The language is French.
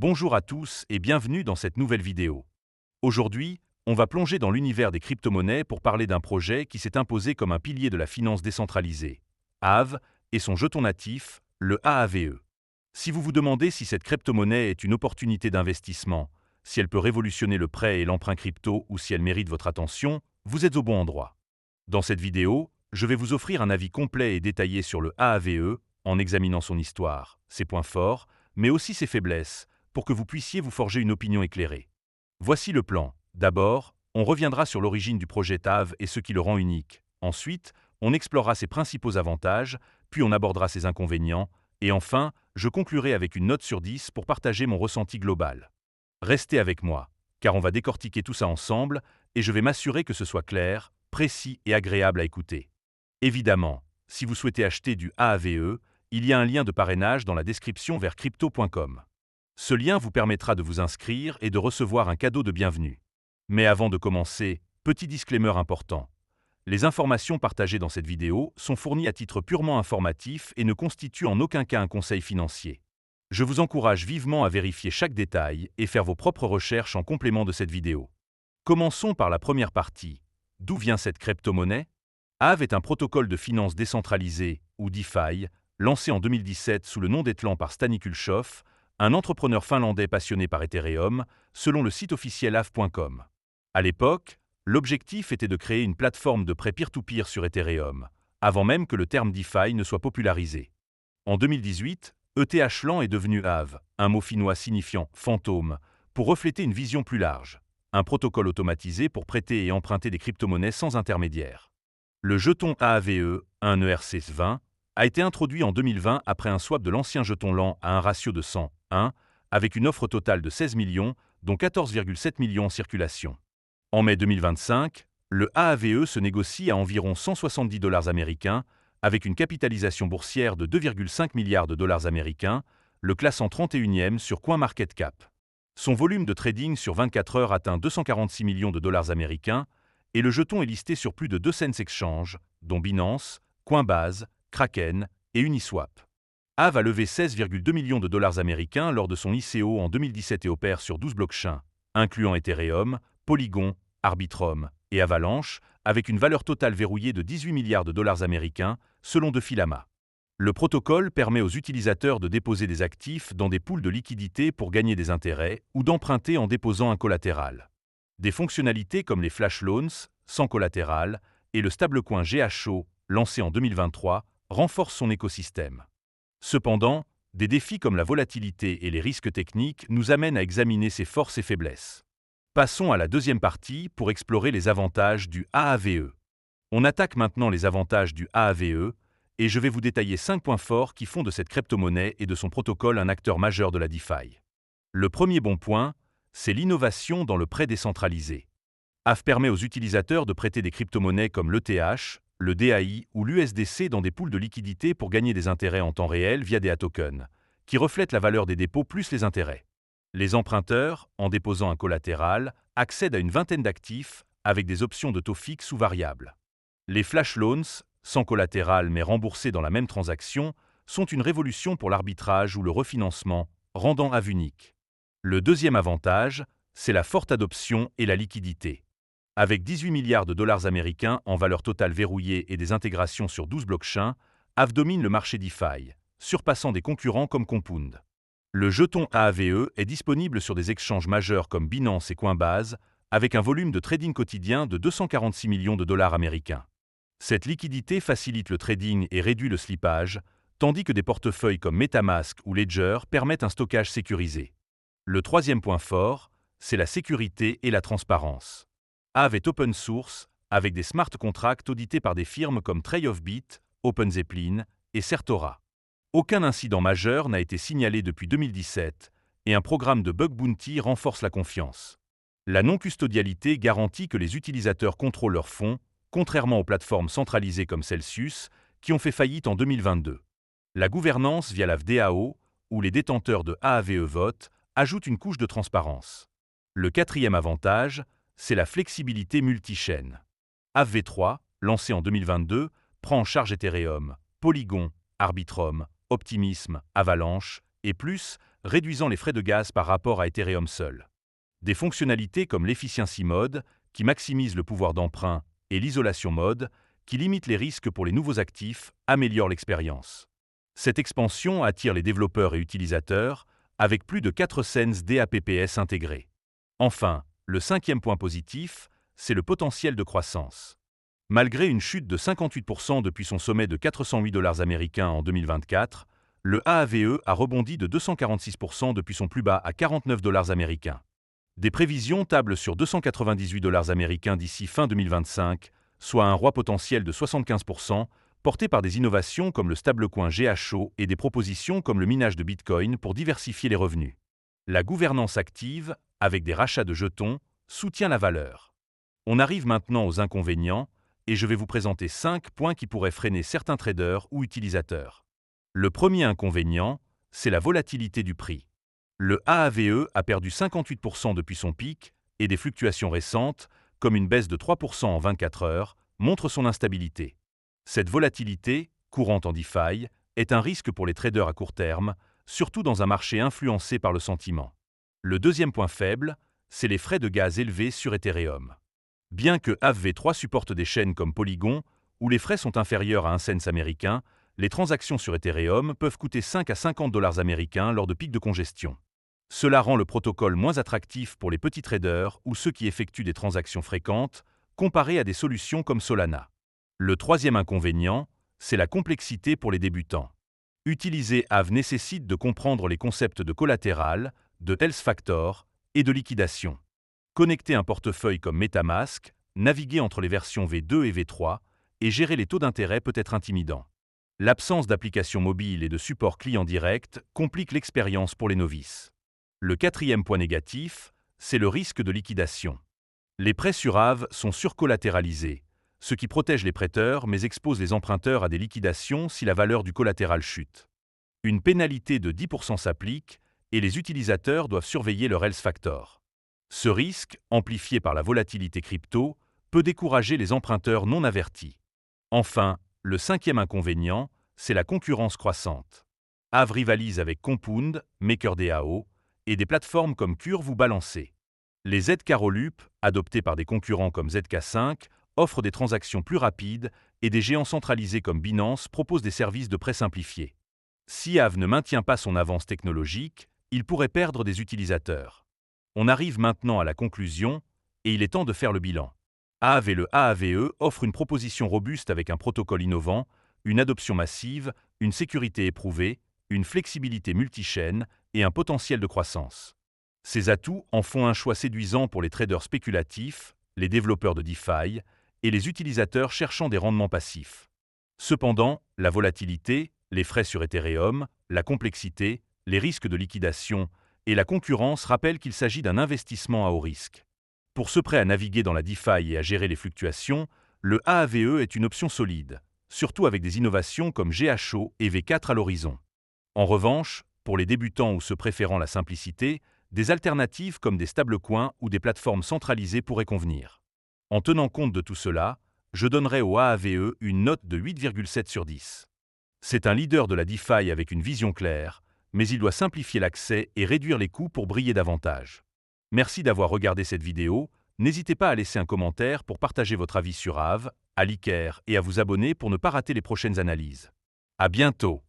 Bonjour à tous et bienvenue dans cette nouvelle vidéo. Aujourd'hui, on va plonger dans l'univers des crypto-monnaies pour parler d'un projet qui s'est imposé comme un pilier de la finance décentralisée, Aave, et son jeton natif, le AAVE. Si vous vous demandez si cette crypto-monnaie est une opportunité d'investissement, si elle peut révolutionner le prêt et l'emprunt crypto ou si elle mérite votre attention, vous êtes au bon endroit. Dans cette vidéo, je vais vous offrir un avis complet et détaillé sur le AAVE en examinant son histoire, ses points forts, mais aussi ses faiblesses, pour que vous puissiez vous forger une opinion éclairée. Voici le plan. D'abord, on reviendra sur l'origine du projet Aave et ce qui le rend unique. Ensuite, on explorera ses principaux avantages, puis on abordera ses inconvénients, et enfin, je conclurai avec une note sur 10 pour partager mon ressenti global. Restez avec moi, car on va décortiquer tout ça ensemble, et je vais m'assurer que ce soit clair, précis et agréable à écouter. Évidemment, si vous souhaitez acheter du AAVE, il y a un lien de parrainage dans la description vers crypto.com. Ce lien vous permettra de vous inscrire et de recevoir un cadeau de bienvenue. Mais avant de commencer, petit disclaimer important. Les informations partagées dans cette vidéo sont fournies à titre purement informatif et ne constituent en aucun cas un conseil financier. Je vous encourage vivement à vérifier chaque détail et faire vos propres recherches en complément de cette vidéo. Commençons par la première partie. D'où vient cette crypto-monnaie? Aave est un protocole de finance décentralisé, ou DeFi, lancé en 2017 sous le nom d'Ethereum par Stani Kulchov, un entrepreneur finlandais passionné par Ethereum, selon le site officiel aave.com. À l'époque, l'objectif était de créer une plateforme de prêt peer-to-peer sur Ethereum, avant même que le terme DeFi ne soit popularisé. En 2018, ETH est devenu Aave, un mot finnois signifiant « fantôme », pour refléter une vision plus large, un protocole automatisé pour prêter et emprunter des crypto-monnaies sans intermédiaire. Le jeton AAVE, un ERC20, a été introduit en 2020 après un swap de l'ancien jeton lent à un ratio de 100:1, avec une offre totale de 16 millions, dont 14,7 millions en circulation. En mai 2025, le AAVE se négocie à environ 170 $ américains, avec une capitalisation boursière de 2,5 milliards de dollars américains, le classant 31e sur CoinMarketCap. Son volume de trading sur 24 heures atteint 246 millions de dollars américains, et le jeton est listé sur plus de 200 exchanges, dont Binance, Coinbase, Kraken et Uniswap. Aave a levé 16,2 millions de dollars américains lors de son ICO en 2017 et opère sur 12 blockchains, incluant Ethereum, Polygon, Arbitrum et Avalanche, avec une valeur totale verrouillée de 18 milliards de dollars américains, selon DeFi-Lama. Le protocole permet aux utilisateurs de déposer des actifs dans des pools de liquidités pour gagner des intérêts ou d'emprunter en déposant un collatéral. Des fonctionnalités comme les flash loans, sans collatéral, et le stablecoin GHO, lancé en 2023, renforcent son écosystème. Cependant, des défis comme la volatilité et les risques techniques nous amènent à examiner ses forces et faiblesses. Passons à la deuxième partie pour explorer les avantages du AAVE. On attaque maintenant les avantages du AAVE, et je vais vous détailler 5 points forts qui font de cette crypto-monnaie et de son protocole un acteur majeur de la DeFi. Le premier bon point, c'est l'innovation dans le prêt décentralisé. Aave permet aux utilisateurs de prêter des crypto-monnaies comme l'ETH, le DAI ou l'USDC dans des pools de liquidités pour gagner des intérêts en temps réel via des tokens, qui reflètent la valeur des dépôts plus les intérêts. Les emprunteurs, en déposant un collatéral, accèdent à une vingtaine d'actifs avec des options de taux fixes ou variables. Les flash loans, sans collatéral mais remboursés dans la même transaction, sont une révolution pour l'arbitrage ou le refinancement, rendant Aave unique. Le deuxième avantage, c'est la forte adoption et la liquidité. Avec 18 milliards de dollars américains en valeur totale verrouillée et des intégrations sur 12 blockchains, Aave domine le marché DeFi, surpassant des concurrents comme Compound. Le jeton AAVE est disponible sur des exchanges majeurs comme Binance et Coinbase, avec un volume de trading quotidien de 246 millions de dollars américains. Cette liquidité facilite le trading et réduit le slippage, tandis que des portefeuilles comme MetaMask ou Ledger permettent un stockage sécurisé. Le troisième point fort, c'est la sécurité et la transparence. Aave est open source, avec des smart contracts audités par des firmes comme TrayOfBit, OpenZeppelin et Certora. Aucun incident majeur n'a été signalé depuis 2017 et un programme de bug bounty renforce la confiance. La non-custodialité garantit que les utilisateurs contrôlent leurs fonds, contrairement aux plateformes centralisées comme Celsius, qui ont fait faillite en 2022. La gouvernance via la DAO, où les détenteurs de AAVE votent, ajoute une couche de transparence. Le quatrième avantage, c'est la flexibilité multi-chaîne. Aave V3, lancé en 2022, prend en charge Ethereum, Polygon, Arbitrum, Optimism, Avalanche et plus, réduisant les frais de gaz par rapport à Ethereum seul. Des fonctionnalités comme l'Efficiency Mode, qui maximise le pouvoir d'emprunt, et l'Isolation Mode, qui limite les risques pour les nouveaux actifs, améliorent l'expérience. Cette expansion attire les développeurs et utilisateurs, avec plus de 4 cents d'APPS intégrés. Enfin, le cinquième point positif, c'est le potentiel de croissance. Malgré une chute de 58% depuis son sommet de 408 $ américains en 2024, le AAVE a rebondi de 246% depuis son plus bas à 49 $ américains. Des prévisions tablent sur 298 $ américains d'ici fin 2025, soit un roi potentiel de 75%, porté par des innovations comme le stablecoin GHO et des propositions comme le minage de Bitcoin pour diversifier les revenus. La gouvernance active, avec des rachats de jetons, soutient la valeur. On arrive maintenant aux inconvénients, et je vais vous présenter 5 points qui pourraient freiner certains traders ou utilisateurs. Le premier inconvénient, c'est la volatilité du prix. Le AAVE a perdu 58% depuis son pic, et des fluctuations récentes, comme une baisse de 3% en 24 heures, montrent son instabilité. Cette volatilité, courante en DeFi, est un risque pour les traders à court terme, surtout dans un marché influencé par le sentiment. Le deuxième point faible, c'est les frais de gaz élevés sur Ethereum. Bien que AAV3 supporte des chaînes comme Polygon, où les frais sont inférieurs à 1 cent américain, les transactions sur Ethereum peuvent coûter 5 à 50 $ américains lors de pics de congestion. Cela rend le protocole moins attractif pour les petits traders ou ceux qui effectuent des transactions fréquentes, comparé à des solutions comme Solana. Le troisième inconvénient, c'est la complexité pour les débutants. Utiliser AAV nécessite de comprendre les concepts de collatéral, de health factor et de liquidation. Connecter un portefeuille comme MetaMask, naviguer entre les versions V2 et V3 et gérer les taux d'intérêt peut être intimidant. L'absence d'application mobile et de support client direct complique l'expérience pour les novices. Le quatrième point négatif, c'est le risque de liquidation. Les prêts sur AAV sont surcollatéralisés, ce qui protège les prêteurs mais expose les emprunteurs à des liquidations si la valeur du collatéral chute. Une pénalité de 10% s'applique et les utilisateurs doivent surveiller leur health factor. Ce risque, amplifié par la volatilité crypto, peut décourager les emprunteurs non avertis. Enfin, le cinquième inconvénient, c'est la concurrence croissante. AAV rivalise avec Compound, MakerDAO, et des plateformes comme Curve ou Balancer. Les Zk-Rollup, adoptés par des concurrents comme ZK5, offrent des transactions plus rapides et des géants centralisés comme Binance proposent des services de prêt simplifiés. Si AAV ne maintient pas son avance technologique, il pourrait perdre des utilisateurs. On arrive maintenant à la conclusion, et il est temps de faire le bilan. AAV et le AAVE offrent une proposition robuste avec un protocole innovant, une adoption massive, une sécurité éprouvée, une flexibilité multichaîne et un potentiel de croissance. Ces atouts en font un choix séduisant pour les traders spéculatifs, les développeurs de DeFi et les utilisateurs cherchant des rendements passifs. Cependant, la volatilité, les frais sur Ethereum, la complexité, les risques de liquidation et la concurrence rappellent qu'il s'agit d'un investissement à haut risque. Pour ceux prêts à naviguer dans la DeFi et à gérer les fluctuations, le AAVE est une option solide, surtout avec des innovations comme GHO et V4 à l'horizon. En revanche, pour les débutants ou ceux préférant la simplicité, des alternatives comme des stablecoins ou des plateformes centralisées pourraient convenir. En tenant compte de tout cela, je donnerai au AAVE une note de 8,7 sur 10. C'est un leader de la DeFi avec une vision claire, mais il doit simplifier l'accès et réduire les coûts pour briller davantage. Merci d'avoir regardé cette vidéo, n'hésitez pas à laisser un commentaire pour partager votre avis sur AAV, à liker et à vous abonner pour ne pas rater les prochaines analyses. À bientôt!